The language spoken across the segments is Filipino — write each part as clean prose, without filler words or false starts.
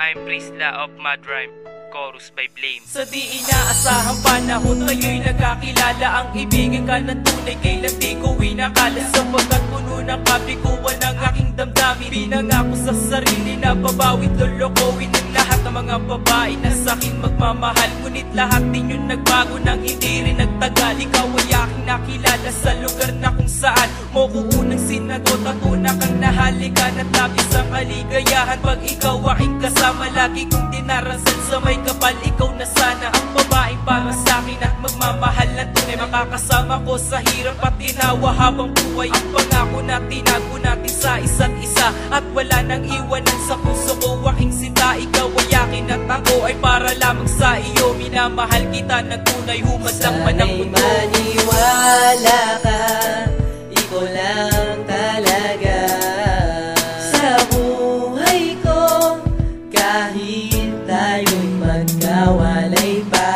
I'm Prisla of Mad Rhyme, chorus by Blame. Sa di inaasahang panahon, tayo'y nagkakilala. Ang ibigin ka ng tunay, kailan di ko inakala. Sapagkat puno ng kabiguan ng aking damdamin, pinangako sa sarili na babawit, lolokowin ng lahat ng mga babae na sa'kin magmamahal. Ngunit lahat din yun nagbago nang hindi rin nagtagal. Ikaw ay aking nakilala sa lugar na kung saan mo ko unang sinagot at una kang nahalikan at labis ang kaligayahan. Pag ikaw aking kasama, lagi kong dinarasan sa may kapal. Ikaw na sana ang babaeng para sa'kin at magmamahal na tunay. Makakasama ko sa hirap at ginawa habang buhay. Ang pangako na tinago natin sa isa't isa at wala nang iwanan sa puso ko. Aking sinta, ikaw ay akin at ako ay para lamang sa iyo. Minamahal kita ng tunay, humadlang man ang mundo. Sana'y maniwala ka, ikaw lang talaga sa buhay ko, kahit tayo'y magkawalay pa.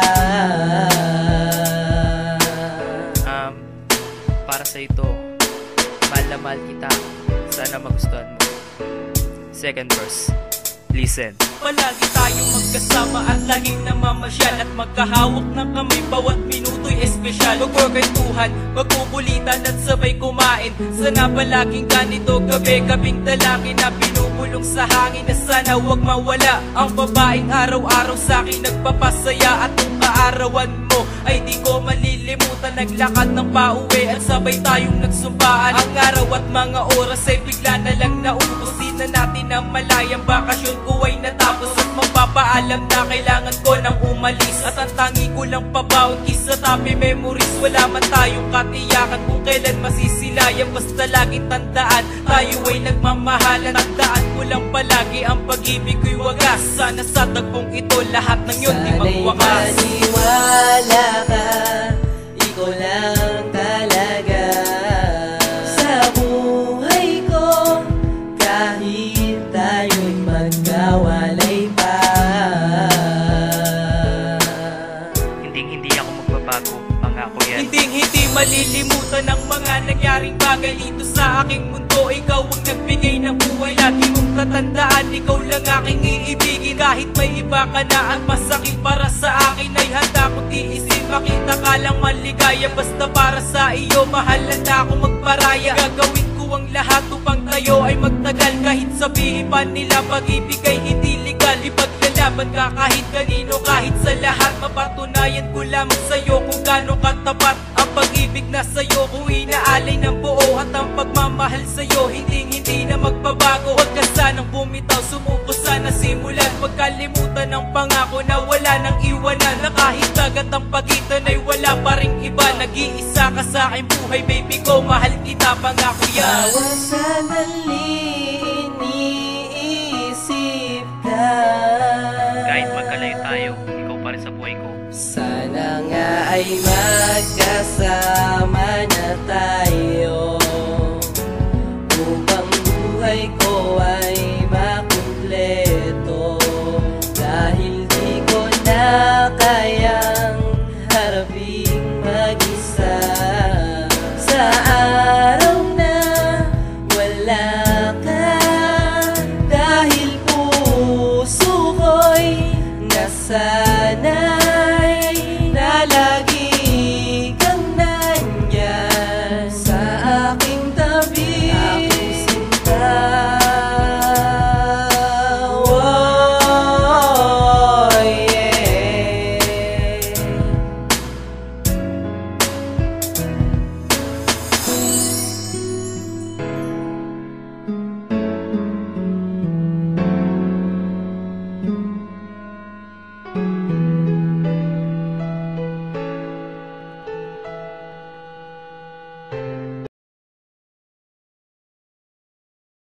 Para sa ito, mahal na mahal kita. Sana magustuhan mo. Second verse, listen. Palagi tayong magkasama at laging namamasyal, at magkahawak ng kamay bawat minuto'y espesyal. Magkwentuhan, magkukulitan at sabay kumain. Sana palaging ganito, gabi-gabing dalangin na binubulong sa hangin na sana wag mawala. Ang babaeng araw-araw sa'kin nagpapasaya, at kung kaarawan mo ay di ko malilimutan. Naglakad ng pauwi at sabay tayong nagsumpaan. Ang araw at mga oras ay bigla na lang naubos. Di na natin na malayang bakasyon ko ay natapos, at magpapaalam na kailangan ko nang umalis. At ang tangi ko lang pabaon kisa tapi memories. Wala man tayong katiyakan kung kailan masisilayan. Basta laging tandaan, tayo ay nagmamahalan. Tandaan ko lang palagi, ang pag-ibig ko'y wagas. Sana sa tagpong ito lahat ng yun di magwakas. Sana'y maniwala ka, ikaw lang talaga sa buhay ko, kahit tayo'y magkawalay pa. Hindi ako magbabago, pangako yan. Hindi malilimutan ang mga nangyaring bagay dito sa aking mundo. Ikaw ang nagbigay ng buhay, lagi mong tatandaan. Ikaw lang aking iibigin kahit may iba ka na. At masakit para sa akin ay handa kong tiisin. Makita ka lang maligaya, basta para sa iyo mahal na ako magparaya. Gagawin ko ang lahat upang tayo ay magtagal. Kahit sabihin pa nila pag-ibig ay hindi legal, ipaglalaban ka kahit kanino, kahit sa lahat. Mapatunayan ko lamang sa'yo kung gaano katapat ang pag-ibig na sa'yo ko inaalay ng buo. At ang pagmamahal sa'yo hindi na magbabago. Huwag ka sanang bumitaw, sumuko sana simulan. Huwag kalimutan ang pangako na wala nang iwanan, na kahit dagat ang pagitan ay wala pa ring iba. Nag-iisa ka sa aking buhay, baby ko, mahal kita, pangako yan. Bawat sandali iniisip ka, Kahit magkalayo tayo, ikaw pa rin sa buhay ko. sana nga ay